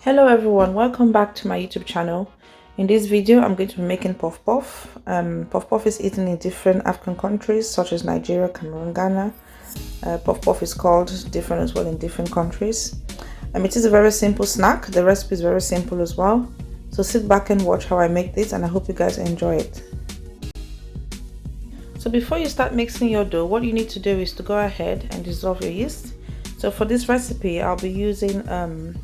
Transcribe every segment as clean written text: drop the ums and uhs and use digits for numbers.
Hello everyone, welcome back to my YouTube channel. In this video I'm going to be making puff puff. Puff puff is eaten in different African countries such as Nigeria, Cameroon, Ghana. Puff puff is called different as well in different countries. It is a very simple snack. The recipe is very simple as well, so sit back and watch how I make this, and I hope you guys enjoy it. So before you start mixing your dough, what you need to do is to go ahead and dissolve your yeast. So for this recipe I'll be using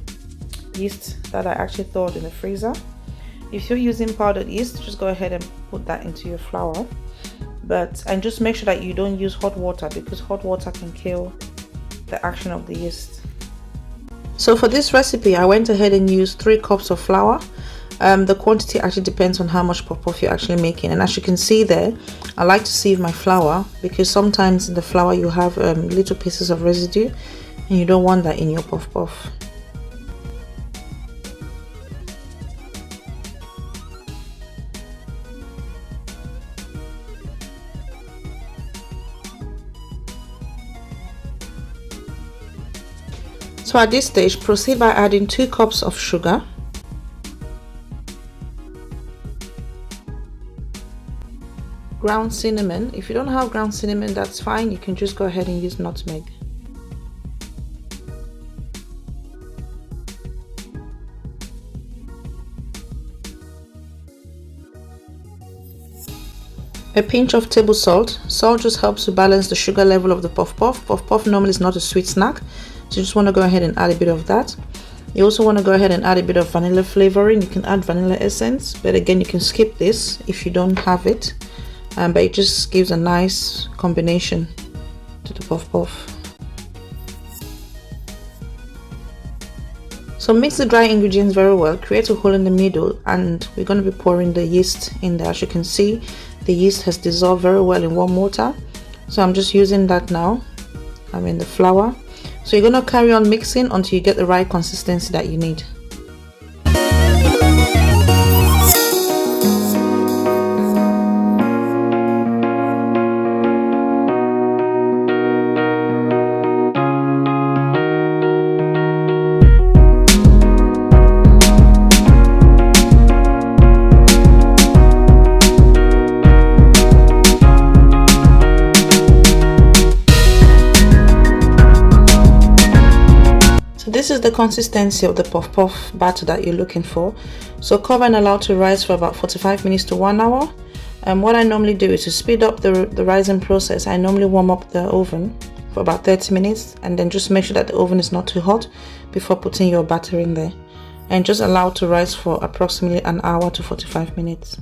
yeast that I actually thawed in the freezer. If you're using powdered yeast, just go ahead and put that into your flour, and just make sure that you don't use hot water, because hot water can kill the action of the yeast. So for this recipe I went ahead and used 3 cups of flour. The quantity actually depends on how much puff puff you're actually making, and as you can see there, I like to sieve my flour because sometimes in the flour you have little pieces of residue and you don't want that in your puff puff. So at this stage, proceed by adding 2 cups of sugar, ground cinnamon. If you don't have ground cinnamon, that's fine, you can just go ahead and use nutmeg. A pinch of table salt. Salt just helps to balance the sugar level of the puff puff. Puff puff normally is not a sweet snack, so you just want to go ahead and add a bit of that. You also want to go ahead and add a bit of vanilla flavoring. You can add vanilla essence, but again you can skip this if you don't have it, but it just gives a nice combination to the puff puff. So mix the dry ingredients very well, create a hole in the middle, and we're going to be pouring the yeast in there. As you can see, the yeast has dissolved very well in warm water, so I'm just using that now. I'm in the flour. So you're going to carry on mixing until you get the right consistency that you need. This is the consistency of the puff puff batter that you're looking for. So cover and allow to rise for about 45 minutes to 1 hour. And what I normally do is to speed up the rising process. I normally warm up the oven for about 30 minutes, and then just make sure that the oven is not too hot before putting your batter in there, and just allow to rise for approximately an hour to 45 minutes.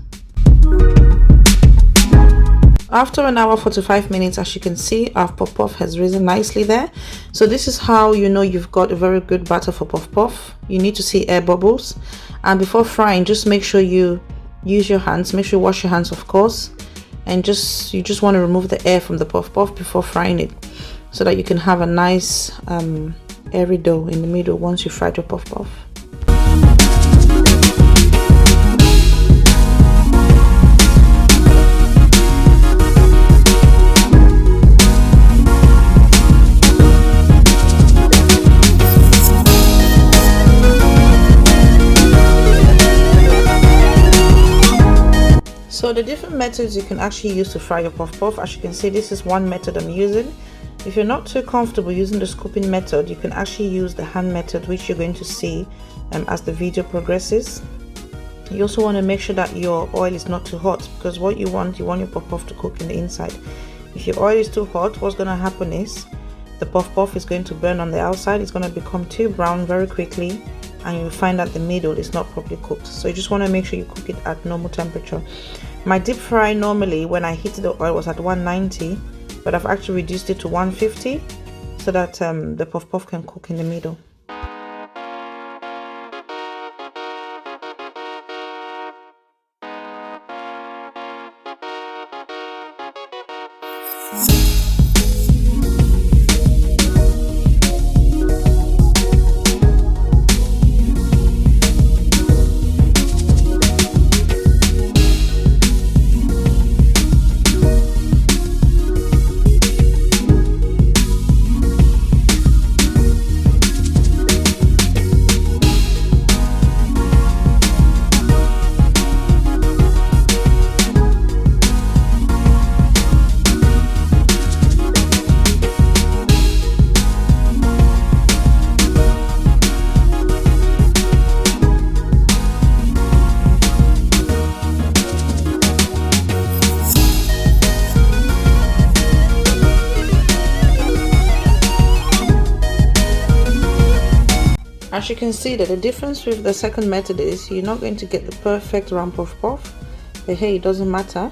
After an hour 45 minutes, as you can see, our puff puff has risen nicely there. So this is how you know you've got a very good batter for puff puff. You need to see air bubbles, and before frying, just make sure you use your hands. Make sure you wash your hands, of course, and you just want to remove the air from the puff puff before frying it, so that you can have a nice airy dough in the middle once you fried your puff puff. So the different methods you can actually use to fry your puff puff, as you can see, this is one method I'm using. If you're not too comfortable using the scooping method, you can actually use the hand method, which you're going to see as the video progresses. You also want to make sure that your oil is not too hot, because what you want your puff puff to cook in the inside. If your oil is too hot, what's going to happen is the puff puff is going to burn on the outside. It's going to become too brown very quickly, and you'll find that the middle is not properly cooked. So you just want to make sure you cook it at normal temperature. My deep fry normally when I heated the oil was at 190, but I've actually reduced it to 150 so that the puff puff can cook in the middle. as you can see that the difference with the second method is you're not going to get the perfect round puff puff, but hey, it doesn't matter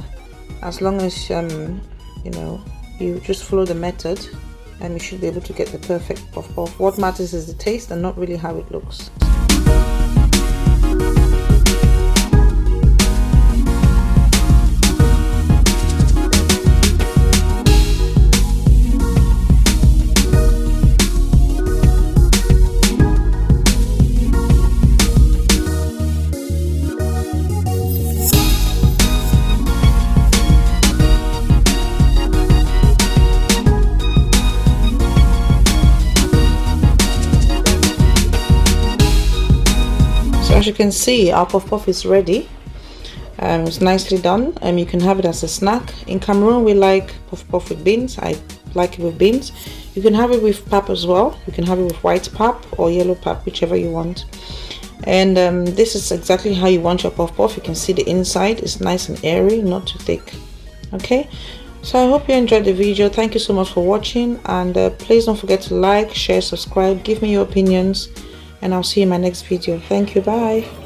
as long as you know, you just follow the method, and you should be able to get the perfect puff puff. What matters is the taste and not really how it looks. As you can see, our puff puff is ready. It's nicely done. You can have it as a snack. In Cameroon, we like puff puff with beans. I like it with beans. You can have it with pap as well. You can have it with white pap or yellow pap, whichever you want. And this is exactly how you want your puff puff. You can see the inside is nice and airy, not too thick. Okay, so I hope you enjoyed the video. Thank you so much for watching, and please don't forget to like, share, subscribe, give me your opinions, and I'll see you in my next video. Thank you. Bye.